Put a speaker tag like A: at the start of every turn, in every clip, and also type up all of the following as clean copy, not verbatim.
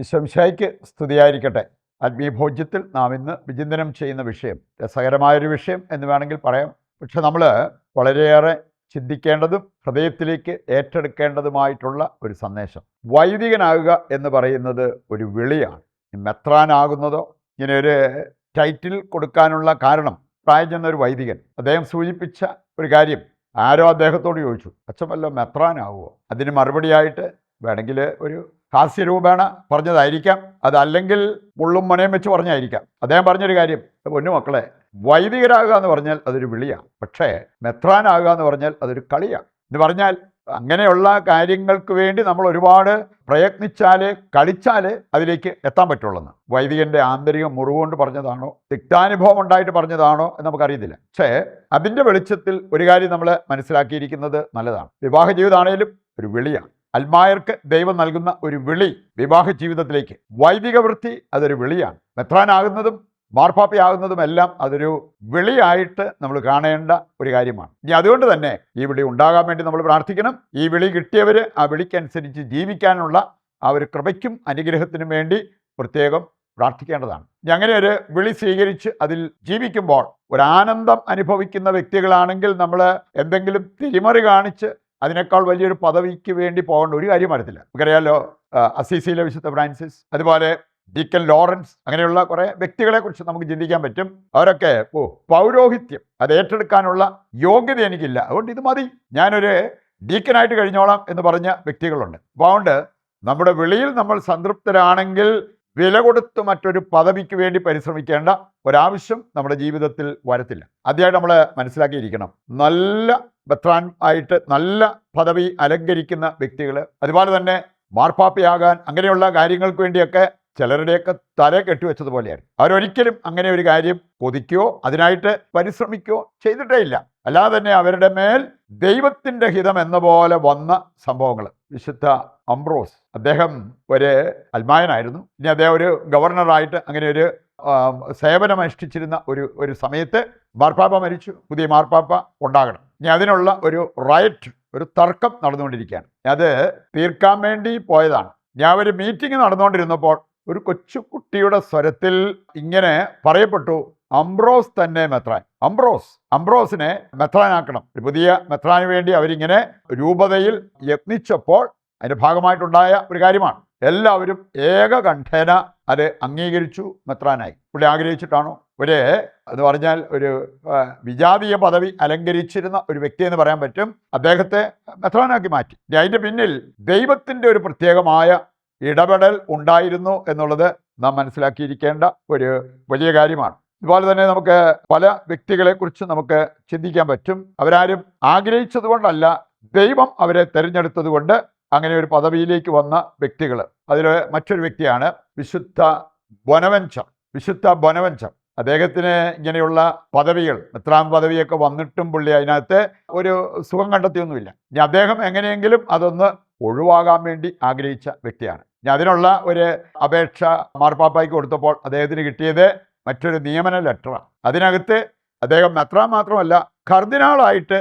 A: ഈശോമിശിഹായ്ക്ക് സ്തുതിയായിരിക്കട്ടെ. ആത്മീയഭോജ്യത്തിൽ നാം ഇന്ന് വിചിന്തനം ചെയ്യുന്ന വിഷയം രസകരമായൊരു വിഷയം എന്ന് വേണമെങ്കിൽ പറയാം. പക്ഷെ നമ്മൾ വളരെയേറെ ചിന്തിക്കേണ്ടതും ഹൃദയത്തിലേക്ക് ഏറ്റെടുക്കേണ്ടതുമായിട്ടുള്ള ഒരു സന്ദേശം. വൈദികനാകുക എന്ന് പറയുന്നത് ഒരു വിളിയാണ്. മെത്രാനാകുന്നതോ ഇങ്ങനെ ഒരു ടൈറ്റിൽ കൊടുക്കാനുള്ള കാരണം പ്രായം ചെന്നൊരു വൈദികൻ അദ്ദേഹം സൂചിപ്പിച്ച ഒരു കാര്യം, ആരോ അദ്ദേഹത്തോട് ചോദിച്ചു, അച്ഛൻ വല്ലോ മെത്രാനാകുമോ? അതിന് മറുപടിയായിട്ട് വേണമെങ്കിൽ ഒരു ഹാസ്യരൂപേണ പറഞ്ഞതായിരിക്കാം, അതല്ലെങ്കിൽ മുള്ളും മനയും വെച്ച് പറഞ്ഞായിരിക്കാം. അദ്ദേഹം പറഞ്ഞൊരു കാര്യം, പൊന്നു മക്കളെ, വൈദികരാകുക എന്ന് പറഞ്ഞാൽ അതൊരു വിളിയാണ്, പക്ഷേ മെത്രാനാകുക എന്ന് പറഞ്ഞാൽ അതൊരു കളിയാണ്. എന്ന് പറഞ്ഞാൽ അങ്ങനെയുള്ള കാര്യങ്ങൾക്ക് വേണ്ടി നമ്മൾ ഒരുപാട് പ്രയത്നിച്ചാൽ കളിച്ചാൽ അതിലേക്ക് എത്താൻ പറ്റുള്ളൂ. വൈദികന്റെ ആന്തരിക മുറിവുകൊണ്ട് പറഞ്ഞതാണോ, തിക്താനുഭവം ഉണ്ടായിട്ട് പറഞ്ഞതാണോ എന്ന് നമുക്കറിയത്തില്ല. പക്ഷേ അതിൻ്റെ വെളിച്ചത്തിൽ ഒരു കാര്യം നമ്മൾ മനസ്സിലാക്കിയിരിക്കുന്നത് നല്ലതാണ്. വിവാഹ ജീവിതമാണേലും ഒരു വിളിയാണ്. അൽമായർക്ക് ദൈവം നൽകുന്ന ഒരു വിളി വിവാഹ ജീവിതത്തിലേക്ക്. വൈദിക വൃത്തി അതൊരു വിളിയാണ്. മെത്രാനാകുന്നതും മാർപ്പാപ്പയാകുന്നതും എല്ലാം അതൊരു വിളിയായിട്ട് നമ്മൾ കാണേണ്ട ഒരു കാര്യമാണ്. ഇനി അതുകൊണ്ട് തന്നെ ഈ വിളി ഉണ്ടാകാൻ വേണ്ടി നമ്മൾ പ്രാർത്ഥിക്കണം. ഈ വിളി കിട്ടിയവർ ആ വിളിക്കനുസരിച്ച് ജീവിക്കാനുള്ള ആ ഒരു കൃപയ്ക്കും അനുഗ്രഹത്തിനും വേണ്ടി പ്രത്യേകം പ്രാർത്ഥിക്കേണ്ടതാണ്. ഇനി അങ്ങനെ ഒരു വിളി സ്വീകരിച്ച് അതിൽ ജീവിക്കുമ്പോൾ ഒരാനന്ദം അനുഭവിക്കുന്ന വ്യക്തികളാണെങ്കിൽ നമ്മൾ എന്തെങ്കിലും തിരിമറി കാണിച്ച് അതിനേക്കാൾ വലിയൊരു പദവിക്ക് വേണ്ടി പോകേണ്ട ഒരു കാര്യം വരത്തില്ല. നമുക്കറിയാലോ, അസീസിയിലെ വിശുദ്ധ ഫ്രാൻസിസ്, അതുപോലെ ഡീക്കൻ ലോറൻസ്, അങ്ങനെയുള്ള കുറേ വ്യക്തികളെ കുറിച്ച് നമുക്ക് ചിന്തിക്കാൻ പറ്റും. അവരൊക്കെ പൗരോഹിത്യം അത് ഏറ്റെടുക്കാനുള്ള യോഗ്യത എനിക്കില്ല, അതുകൊണ്ട് ഇത് മതി, ഞാനൊരു ഡീക്കനായിട്ട് കഴിഞ്ഞോളാം എന്ന് പറഞ്ഞ വ്യക്തികളുണ്ട്. അപ്പോൾ അതുകൊണ്ട് നമ്മുടെ വിളിയിൽ നമ്മൾ സംതൃപ്തരാണെങ്കിൽ വില കൊടുത്ത് മറ്റൊരു പദവിക്ക് വേണ്ടി പരിശ്രമിക്കേണ്ട ഒരാവശ്യം നമ്മുടെ ജീവിതത്തിൽ വരത്തില്ല. ആദ്യമായിട്ട് നമ്മൾ മനസ്സിലാക്കിയിരിക്കണം, നല്ല മെത്രാൻ ആയിട്ട് നല്ല പദവി അലങ്കരിക്കുന്ന വ്യക്തികൾ, അതുപോലെ തന്നെ മാർപ്പാപ്പയാകാൻ അങ്ങനെയുള്ള കാര്യങ്ങൾക്ക് വേണ്ടിയൊക്കെ ചിലരുടെയൊക്കെ തല കെട്ടിവെച്ചതുപോലെയാണ്. അവരൊരിക്കലും അങ്ങനെ ഒരു കാര്യം കൊതിക്കുകയോ അതിനായിട്ട് പരിശ്രമിക്കുകയോ ചെയ്തിട്ടേ ഇല്ല. അല്ലാതെ തന്നെ അവരുടെ മേൽ ദൈവത്തിൻ്റെ ഹിതം എന്ന പോലെ വന്ന സംഭവങ്ങൾ. വിശുദ്ധ അംബ്രോസ്, അദ്ദേഹം ഒരു അൽമായനായിരുന്നു. ഇനി അദ്ദേഹം ഒരു ഗവർണറായിട്ട് അങ്ങനെ ഒരു സേവനമനുഷ്ഠിച്ചിരുന്ന ഒരു സമയത്ത് മാർപ്പാപ്പ മരിച്ചു, പുതിയ മാർപ്പാപ്പ ഉണ്ടാകണം. ഇനി അതിനുള്ള ഒരു റൈറ്റ്, ഒരു തർക്കം നടന്നുകൊണ്ടിരിക്കുകയാണ്. അത് തീർക്കാൻ വേണ്ടി പോയതാണ്. ഞാൻ ഒരു മീറ്റിംഗ് നടന്നുകൊണ്ടിരുന്നപ്പോൾ ഒരു കൊച്ചുകുട്ടിയുടെ സ്വരത്തിൽ ഇങ്ങനെ പറയപ്പെട്ടു, അംബ്രോസ് തന്നെ മെത്രാൻ, അംബ്രോസിനെ മെത്രാനാക്കണം. ഒരു പുതിയ മെത്രാന് വേണ്ടി അവരിങ്ങനെ രൂപതയിൽ യത്നിച്ചപ്പോൾ അതിൻ്റെ ഭാഗമായിട്ടുണ്ടായ ഒരു കാര്യമാണ്. എല്ലാവരും ഏകകണ്ഠേന അത് അംഗീകരിച്ചു, മെത്രാനായി. പുള്ളി ആഗ്രഹിച്ചിട്ടാണോ? എന്ന് പറഞ്ഞാൽ ഒരു വിജാതീയ പദവി അലങ്കരിച്ചിരുന്ന ഒരു വ്യക്തി എന്ന് പറയാൻ പറ്റും, അദ്ദേഹത്തെ മെത്രാനാക്കി മാറ്റി. അതിൻ്റെ പിന്നിൽ ദൈവത്തിൻ്റെ ഒരു പ്രത്യേകമായ ഇടപെടൽ ഉണ്ടായിരുന്നു എന്നുള്ളത് നാം മനസ്സിലാക്കിയിരിക്കേണ്ട ഒരു വലിയ കാര്യമാണ്. അതുപോലെ തന്നെ നമുക്ക് പല വ്യക്തികളെക്കുറിച്ച് നമുക്ക് ചിന്തിക്കാൻ പറ്റും. അവരാരും ആഗ്രഹിച്ചത് കൊണ്ടല്ല, ദൈവം അവരെ തിരഞ്ഞെടുത്തത് കൊണ്ട് അങ്ങനെ ഒരു പദവിയിലേക്ക് വന്ന വ്യക്തികൾ. അതിൽ മറ്റൊരു വ്യക്തിയാണ് വിശുദ്ധ ബൊനവൻചർ. അദ്ദേഹത്തിന് ഇങ്ങനെയുള്ള പദവികൾ, മെത്രാൻ പദവിയൊക്കെ വന്നിട്ടും പുള്ളി അതിനകത്ത് ഒരു സുഖം കണ്ടെത്തിയൊന്നുമില്ല. ഇനി അദ്ദേഹം എങ്ങനെയെങ്കിലും അതൊന്ന് ഒഴിവാകാൻ വേണ്ടി ആഗ്രഹിച്ച വ്യക്തിയാണ്. ഇനി അതിനുള്ള ഒരു അപേക്ഷ മാർപ്പാപ്പായ്ക്ക് കൊടുത്തപ്പോൾ അദ്ദേഹത്തിന് കിട്ടിയത് മറ്റൊരു നിയമന ലെറ്ററാണ്. അതിനകത്ത് അദ്ദേഹം മെത്രാൻ മാത്രമല്ല കർദിനാളായിട്ട്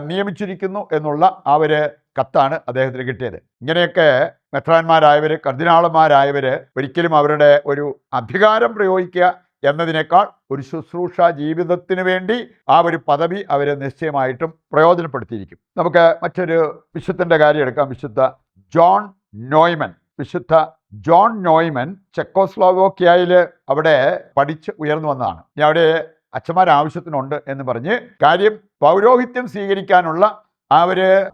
A: നിയമിച്ചിരിക്കുന്നു എന്നുള്ള ആ ഒരു കത്താണ് അദ്ദേഹത്തിന് കിട്ടിയത്. ഇങ്ങനെയൊക്കെ മെത്രാന്മാരായവർ, കർദിനാളന്മാരായവർ ഒരിക്കലും അവരുടെ ഒരു അധികാരം പ്രയോഗിക്കുക എന്നതിനേക്കാൾ ഒരു ശുശ്രൂഷ ജീവിതത്തിന് വേണ്ടി ആ ഒരു പദവി അവരെ നിശ്ചയമായിട്ടും പ്രയോജനപ്പെടുത്തിയിരിക്കും. നമുക്ക് മറ്റൊരു വിശുദ്ധൻ്റെ കാര്യം എടുക്കാം. വിശുദ്ധ ജോൺ നോയ്മൻ ചെക്കോസ്ലോവാക്യയിൽ അവിടെ പഠിച്ച് ഉയർന്നു വന്നതാണ്. ഇനി അവിടെ അച്ഛന്മാർ ആവശ്യത്തിനുണ്ട് എന്ന് പറഞ്ഞ് കാര്യം പൗരോഹിത്യം സ്വീകരിക്കാനുള്ള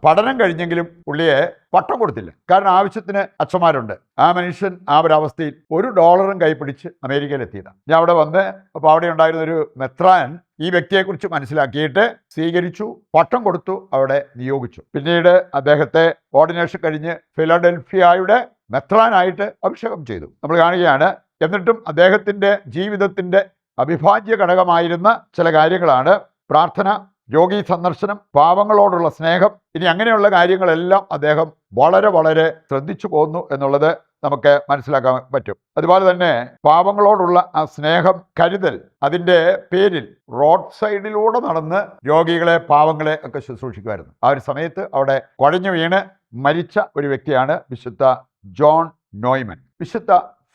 A: പഠനം കഴിഞ്ഞെങ്കിലും പുള്ളിയെ പട്ടം കൊടുത്തില്ല. കാരണം ആവശ്യത്തിന് അച്ഛന്മാരുണ്ട്. ആ മനുഷ്യൻ ആ ഒരവസ്ഥയിൽ $1 കൈപ്പിടിച്ച് അമേരിക്കയിലെത്തിയതാണ്. ഞാൻ അവിടെ വന്ന് അപ്പോൾ അവിടെ ഉണ്ടായിരുന്ന ഒരു മെത്രാൻ ഈ വ്യക്തിയെക്കുറിച്ച് മനസ്സിലാക്കിയിട്ട് സ്വീകരിച്ചു, പട്ടം കൊടുത്തു, അവിടെ നിയോഗിച്ചു. പിന്നീട് അദ്ദേഹത്തെ ഓർഡിനേഷൻ കഴിഞ്ഞ് ഫിലഡൽഫിയയുടെ മെത്രാനായിട്ട് അഭിഷേകം ചെയ്തു. നമ്മൾ കാണുകയാണ്. എന്നിട്ടും അദ്ദേഹത്തിൻ്റെ ജീവിതത്തിൻ്റെ അവിഭാജ്യ ഘടകമായിരുന്ന ചില കാര്യങ്ങളാണ് പ്രാർത്ഥന, രോഗി സന്ദർശനം, പാവങ്ങളോടുള്ള സ്നേഹം. ഇനി അങ്ങനെയുള്ള കാര്യങ്ങളെല്ലാം അദ്ദേഹം വളരെ വളരെ ശ്രദ്ധിച്ചു പോന്നു എന്നുള്ളത് നമുക്ക് മനസ്സിലാക്കാൻ പറ്റും. അതുപോലെ തന്നെ പാവങ്ങളോടുള്ള ആ സ്നേഹം, കരുതൽ, അതിൻ്റെ പേരിൽ റോഡ് സൈഡിലൂടെ നടന്ന് രോഗികളെ, പാവങ്ങളെ ഒക്കെ ശുശ്രൂഷിക്കുമായിരുന്നു. ആ ഒരു സമയത്ത് അവിടെ കുഴഞ്ഞു വീണ് മരിച്ച ഒരു വ്യക്തിയാണ് വിശുദ്ധ ജോൺ നോയ്മൻ. വിശുദ്ധ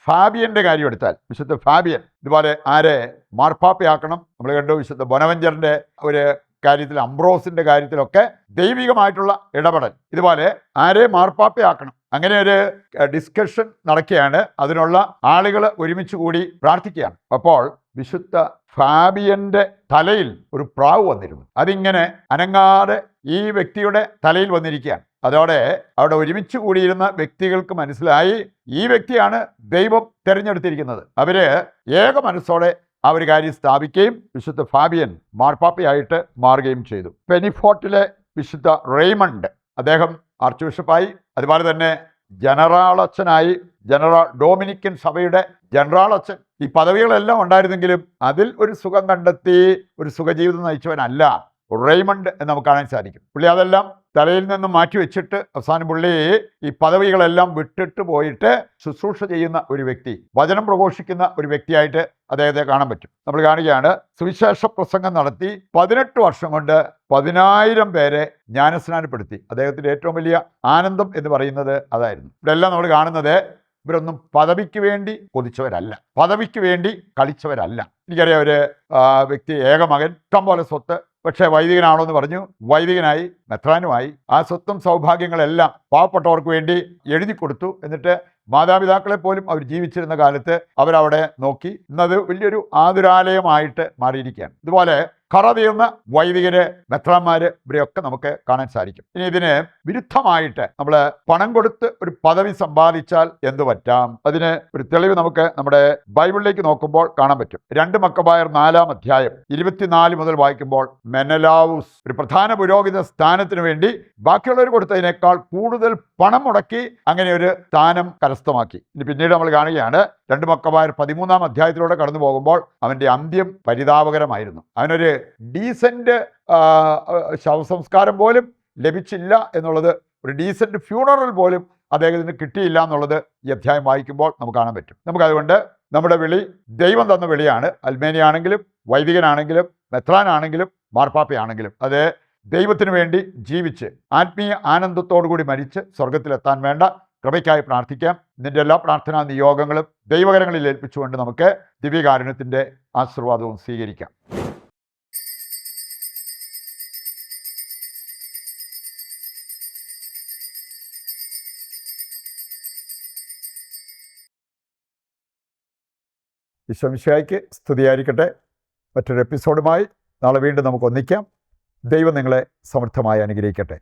A: ഫാബിയന്റെ കാര്യം എടുത്താൽ, വിശുദ്ധ ഫാബിയൻ ഇതുപോലെ ആരെ മാർപ്പാപ്പയാക്കണം? നമ്മൾ കണ്ടു വിശുദ്ധ ബൊനവഞ്ചറിന്റെ ഒരു കാര്യത്തിൽ, അംബ്രോസിന്റെ കാര്യത്തിലൊക്കെ ദൈവികമായിട്ടുള്ള ഇടപെടൽ. ഇതുപോലെ ആരെ മാർപ്പാപ്പയാക്കണം, അങ്ങനെ ഒരു ഡിസ്കഷൻ നടക്കുകയാണ്. അതിനുള്ള ആളുകൾ ഒരുമിച്ച് കൂടി പ്രാർത്ഥിക്കുകയാണ്. അപ്പോൾ വിശുദ്ധ ഫാബിയന്റെ തലയിൽ ഒരു പ്രാവ് വന്നിരുന്നു. അതിങ്ങനെ അനങ്ങാതെ ഈ വ്യക്തിയുടെ തലയിൽ വന്നിരിക്കുകയാണ്. അതോടെ അവിടെ ഒരുമിച്ച് കൂടിയിരുന്ന വ്യക്തികൾക്ക് മനസ്സിലായി ഈ വ്യക്തിയാണ് ദൈവം തിരഞ്ഞെടുത്തിരിക്കുന്നത്. അവര് ഏക മനസ്സോടെ ആ ഒരു കാര്യം സ്ഥാപിക്കുകയും വിശുദ്ധ ഫാബിയൻ മാർപ്പാപ്പയായിട്ട് മാറുകയും ചെയ്തു. പെനിഫോർട്ടിലെ വിശുദ്ധ റെയ്മണ്ട്, അദ്ദേഹം ആർച്ച് ബിഷപ്പായി. അതുപോലെ തന്നെ ജനറാളച്ചനായി, ഡൊമിനിക്കൻ സഭയുടെ ജനറാളച്ചൻ. ഈ പദവികളെല്ലാം ഉണ്ടായിരുന്നെങ്കിലും അതിൽ ഒരു സുഖം കണ്ടെത്തി ഒരു സുഖജീവിതം നയിച്ചവനല്ല റെയ്മണ്ട് എന്ന് നമുക്ക് കാണാൻ സാധിക്കും. പുള്ളി അതെല്ലാം തലയിൽ നിന്ന് മാറ്റി വെച്ചിട്ട് അവസാനം പുള്ളി ഈ പദവികളെല്ലാം വിട്ടിട്ട് പോയിട്ട് ശുശ്രൂഷ ചെയ്യുന്ന ഒരു വ്യക്തി, വചനം പ്രഘോഷിക്കുന്ന ഒരു വ്യക്തിയായിട്ട് അദ്ദേഹത്തെ കാണാൻ പറ്റും. നമ്മൾ കാണുകയാണ്, സുവിശേഷ പ്രസംഗം നടത്തി 18 വർഷം കൊണ്ട് 10,000 പേരെ ജ്ഞാനസ്നാനപ്പെടുത്തി. അദ്ദേഹത്തിന്റെ ഏറ്റവും വലിയ ആനന്ദം എന്ന് പറയുന്നത് അതായിരുന്നു. ഇവിടെല്ലാം നമ്മൾ കാണുന്നത് ഇവരൊന്നും പദവിക്ക് വേണ്ടി കൊതിച്ചവരല്ല, പദവിക്ക് വേണ്ടി കളിച്ചവരല്ല. എനിക്കറിയാം ഒരു വ്യക്തി, ഏകമകൻ, ഇഷ്ടം പോലെ സ്വത്ത്, പക്ഷേ വൈദികനാണോ എന്ന് പറഞ്ഞു, വൈദികനായി, മെത്രാനുമായി. ആ സ്വത്തും സൗഭാഗ്യങ്ങളെല്ലാം പാവപ്പെട്ടവർക്ക് വേണ്ടി എഴുതി കൊടുത്തു. എന്നിട്ട് മാതാപിതാക്കളെ പോലും അവർ ജീവിച്ചിരുന്ന കാലത്ത് അവരവിടെ നോക്കി. ഇന്നത് വലിയൊരു ആതുരാലയമായിട്ട് മാറിയിരിക്കുകയാണ്. ഇതുപോലെ കറ തീർന്ന വൈദികര്, മെത്രാന്മാര്, ഇവരെയൊക്കെ നമുക്ക് കാണാൻ സാധിക്കും. ഇനി ഇതിന് വിരുദ്ധമായിട്ട് നമ്മൾ പണം കൊടുത്ത് ഒരു പദവി സമ്പാദിച്ചാൽ എന്തു പറ്റാം? അതിന് ഒരു തെളിവ് നമുക്ക് നമ്മുടെ ബൈബിളിലേക്ക് നോക്കുമ്പോൾ കാണാൻ പറ്റും. 2 മക്കബായർ 4-ാം അധ്യായം 24 മുതൽ വായിക്കുമ്പോൾ, മെനലാവുസ് ഒരു പ്രധാന പുരോഹിത സ്ഥാനത്തിന് വേണ്ടി ബാക്കിയുള്ളവർ കൊടുത്തതിനേക്കാൾ കൂടുതൽ പണം മുടക്കി അങ്ങനെ ഒരു സ്ഥാനം കരസ്ഥമാക്കി. ഇനി പിന്നീട് നമ്മൾ കാണുകയാണ്, 2 മക്കബായർ 13-ാം അധ്യായത്തിലൂടെ കടന്നു പോകുമ്പോൾ അവന്റെ അന്ത്യം പരിതാപകരമായിരുന്നു. അവനൊരു ഡീസന്റ് ശവസംസ്കാരം പോലും ലഭിച്ചില്ല എന്നുള്ളത്, ഒരു ഡീസന്റ് ഫ്യൂണറൽ പോലും അദ്ദേഹത്തിന് കിട്ടിയില്ല എന്നുള്ളത് ഈ അധ്യായം വായിക്കുമ്പോൾ നമുക്ക് കാണാൻ പറ്റും. നമുക്കതുകൊണ്ട് നമ്മുടെ വിളി ദൈവം തന്ന വിളിയാണ്. അൽമേനിയാണെങ്കിലും, വൈദികനാണെങ്കിലും, മെത്രാനാണെങ്കിലും, മാർപ്പാപ്പയാണെങ്കിലും അത് ദൈവത്തിന് വേണ്ടി ജീവിച്ച് ആത്മീയ ആനന്ദത്തോടു കൂടി മരിച്ച് സ്വർഗത്തിലെത്താൻ വേണ്ട കൃപയ്ക്കായി പ്രാർത്ഥിക്കാം. ഇതിൻ്റെ എല്ലാ പ്രാർത്ഥനാ നിയോഗങ്ങളും ദൈവകരങ്ങളിൽ ഏൽപ്പിച്ചുകൊണ്ട് നമുക്ക് ദിവ്യകാരുണ്യത്തിൻ്റെ ആശീർവാദവും സ്വീകരിക്കാം. ഈശോമിശിഹായ്ക്ക് സ്തുതിയായിരിക്കട്ടെ. മറ്റൊരു എപ്പിസോഡുമായി നാളെ വീണ്ടും നമുക്ക് ഒന്നിക്കാം. ദൈവം നിങ്ങളെ സമൃദ്ധമായി അനുഗ്രഹിക്കട്ടെ.